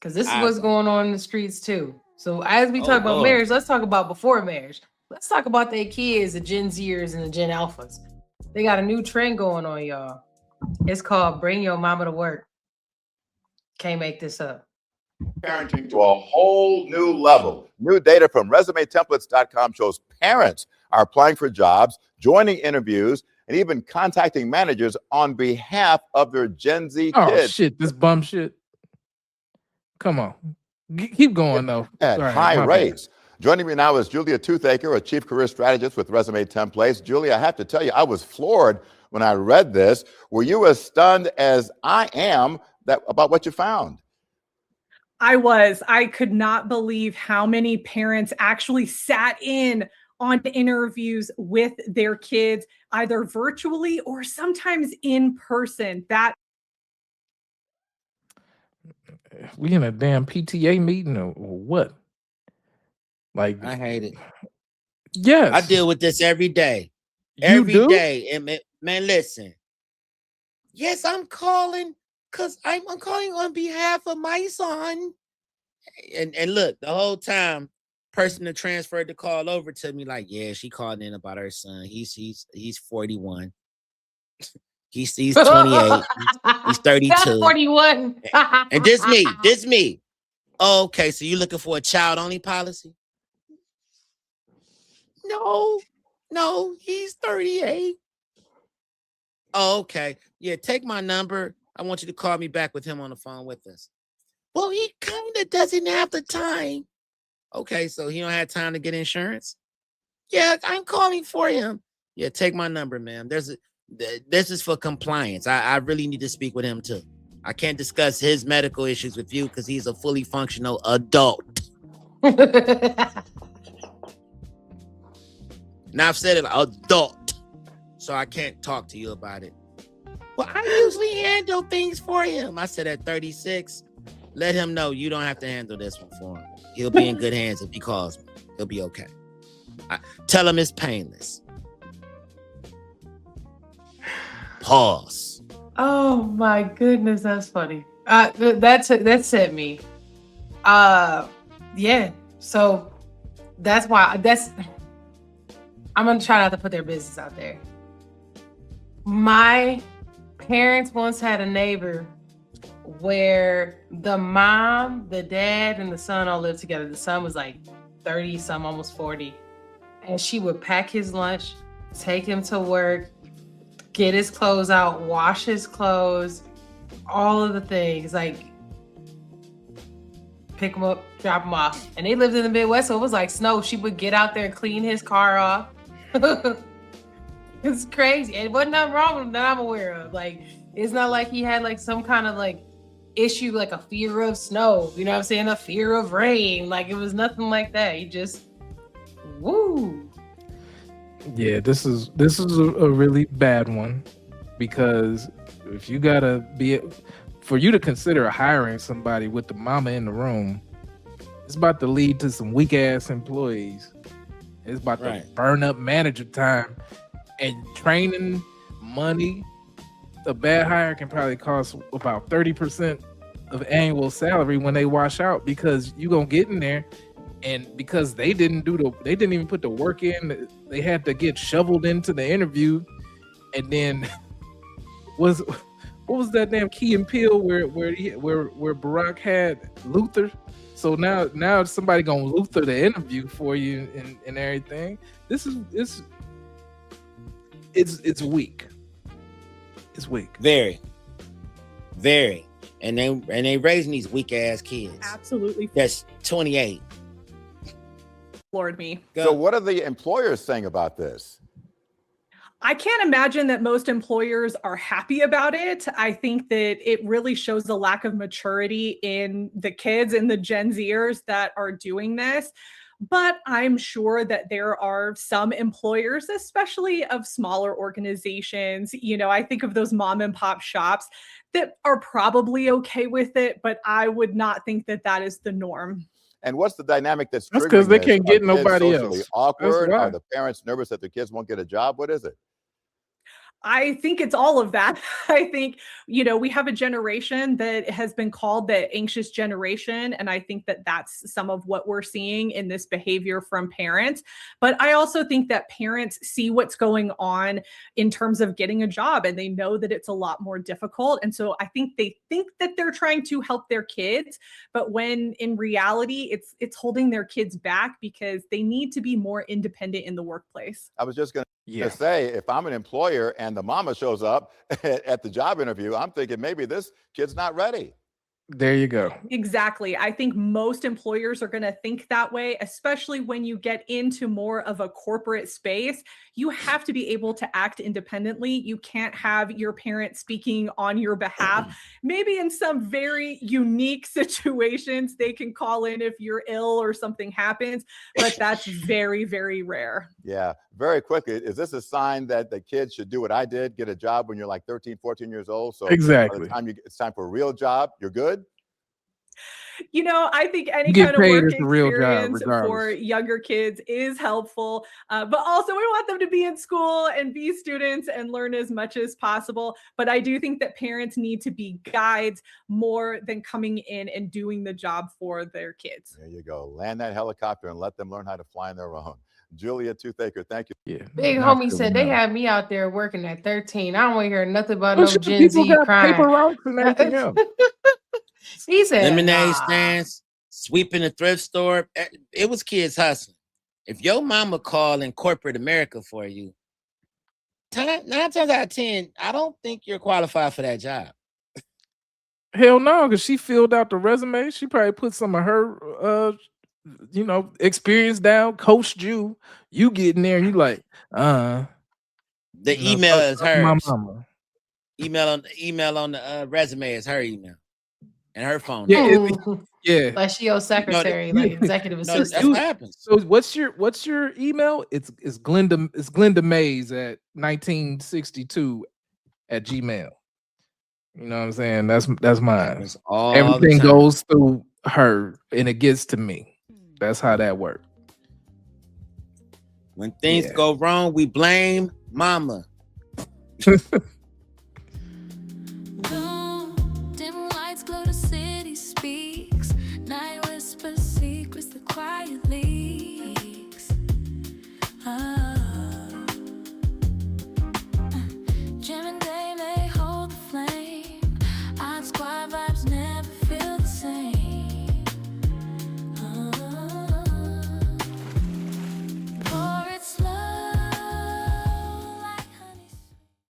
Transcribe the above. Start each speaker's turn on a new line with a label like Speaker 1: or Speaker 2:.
Speaker 1: Because this is what's going on in the streets too. So as we talk about
Speaker 2: Lord.
Speaker 1: marriage, let's talk about before marriage. Let's talk about their kids, the Gen Zers and the Gen Alphas. They got a new trend going on, y'all. It's called Bring Your Mama to Work. Can't make this up.
Speaker 3: Parenting to a whole new level. New data from resumetemplates.com shows parents are applying for jobs, joining interviews, and even contacting managers on behalf of their Gen Z
Speaker 4: Oh
Speaker 3: kids.
Speaker 4: shit, this bum shit. Come on. Keep going though.
Speaker 3: At high rates. Joining me now is Julia Toothaker, a chief career strategist with Resume Templates. Julia, I have to tell you, I was floored when I read this. Were you as stunned as I am about what you found?
Speaker 5: I was. I could not believe how many parents actually sat in on interviews with their kids, either virtually or sometimes in person. That
Speaker 4: we in a damn PTA meeting or what? Like,
Speaker 2: I hate it.
Speaker 4: Yes,
Speaker 2: I deal with this every day.
Speaker 4: Every
Speaker 2: day. And man, listen. Yes, I'm calling because I'm calling on behalf of my son. And look, the whole time, person that transferred the call over to me, like, yeah, she called in about her son. He's 41. He's 28. He's 32.
Speaker 1: That's 41.
Speaker 2: And this me. Oh, okay, so you looking for a child-only policy? No, he's 38. Oh, okay. Yeah, take my number. I want you to call me back with him on the phone with us. Well, he kind of doesn't have the time. Okay, so he don't have time to get insurance? Yeah, I'm calling for him. Yeah, take my number, ma'am. This is for compliance. I really need to speak with him too. I can't discuss his medical issues with you because he's a fully functional adult. Now I've said it, adult, so I can't talk to you about it. Well, I usually handle things for him. I said at 36, let him know you don't have to handle this one for him. He'll be in good hands if he calls me. He'll be okay. Tell him it's painless. Pause.
Speaker 1: Oh my goodness, that's funny. That set me. Yeah. So that's why I'm gonna try not to put their business out there. My parents once had a neighbor where the mom, the dad, and the son all lived together. The son was like 30, some almost 40. And she would pack his lunch, take him to work, get his clothes out, wash his clothes, all of the things, like pick him up, drop him off. And they lived in the Midwest, so it was like snow. She would get out there and clean his car off. It's crazy. And it wasn't nothing wrong with him that I'm aware of. Like, it's not like he had like some kind of like issue, like a fear of snow, you know what I'm saying? A fear of rain. Like, it was nothing like that. He just, woo.
Speaker 4: Yeah, this is a really bad one, because if you gotta for you to consider hiring somebody with the mama in the room, it's about to lead to some weak ass employees. It's about to burn up manager time and training money. A bad hire can probably cost about 30% of annual salary when they wash out, because you gonna get in there, and because they didn't even put the work in, they had to get shoveled into the interview. And then what was that damn Key and Peele where Barack had Luther? So now somebody gonna Luther the interview for you and everything. It's weak. It's weak.
Speaker 2: Very. And they raising these weak ass kids.
Speaker 5: absolutely
Speaker 2: That's 28.
Speaker 5: floored me.
Speaker 3: So what are the employers saying about this?
Speaker 5: I can't imagine that most employers are happy about it. I think that it really shows the lack of maturity in the kids and the Gen Zers that are doing this. But I'm sure that there are some employers, especially of smaller organizations, I think of those mom and pop shops that are probably okay with it, but I would not think that that is the norm.
Speaker 3: And what's the dynamic that's
Speaker 4: That's because they
Speaker 3: triggering
Speaker 4: can't
Speaker 3: this?
Speaker 4: get
Speaker 3: Are kids
Speaker 4: nobody
Speaker 3: socially
Speaker 4: else.
Speaker 3: awkward?
Speaker 4: That's why.
Speaker 3: Are the parents nervous that their kids won't get a job? What is it?
Speaker 5: I think it's all of that. I think, we have a generation that has been called the anxious generation. And I think that that's some of what we're seeing in this behavior from parents. But I also think that parents see what's going on in terms of getting a job, and they know that it's a lot more difficult. And so I think they think that they're trying to help their kids, but when in reality, it's holding their kids back because they need to be more independent in the workplace.
Speaker 3: I was just going to say, if I'm an employer and the mama shows up at the job interview, I'm thinking maybe this kid's not ready.
Speaker 4: There you go.
Speaker 5: Exactly. I think most employers are going to think that way, especially when you get into more of a corporate space. You have to be able to act independently. You can't have your parents speaking on your behalf. Maybe in some very unique situations, they can call in if you're ill or something happens, but that's very, very rare.
Speaker 3: Yeah. Very quickly, is this a sign that the kids should do what I did, get a job when you're like 13, 14 years old? So
Speaker 4: Exactly.
Speaker 3: by the time it's time for a real job, you're good?
Speaker 5: I think any
Speaker 4: You get
Speaker 5: kind of
Speaker 4: paid
Speaker 5: work
Speaker 4: as a real job,
Speaker 5: experience for
Speaker 4: regardless.
Speaker 5: younger kids is helpful. But also we want them to be in school and be students and learn as much as possible. But I do think that parents need to be guides more than coming in and doing the job for their kids.
Speaker 3: There you go. Land that helicopter and let them learn how to fly on their own. Julia Toothaker, thank you.
Speaker 4: Yeah.
Speaker 1: Big
Speaker 4: not
Speaker 1: homie
Speaker 4: feeling
Speaker 1: said they
Speaker 4: that.
Speaker 1: had me out there working at 13. I don't want to hear nothing about
Speaker 4: Well,
Speaker 1: no
Speaker 4: shit,
Speaker 1: Gen
Speaker 4: people
Speaker 1: Z
Speaker 4: got paper
Speaker 1: crying.
Speaker 4: routes and everything else.
Speaker 1: He said,
Speaker 2: Lemonade
Speaker 1: nah.
Speaker 2: stands, sweeping the thrift store. It was kids hustling. If your mama call in corporate America for you, 9 times out of 10, I don't think you're qualified for that job.
Speaker 4: Hell no, because she filled out the resume. She probably put some of her experience down, coached you. You get in there and you like,
Speaker 2: The email is
Speaker 4: talk to my
Speaker 2: hers.
Speaker 4: mama.
Speaker 2: Email on the resume is her email and her phone.
Speaker 4: Yeah, yeah.
Speaker 1: Like she your secretary, like executive
Speaker 2: No, that's
Speaker 1: assistant.
Speaker 2: what happens.
Speaker 4: So what's your email? It's Glenda Mays at 1962 at Gmail. You know what I'm saying? That's mine.
Speaker 2: Happens all
Speaker 4: Everything
Speaker 2: the time.
Speaker 4: goes through her and it gets to me. That's how that works.
Speaker 2: When things go wrong, we blame mama.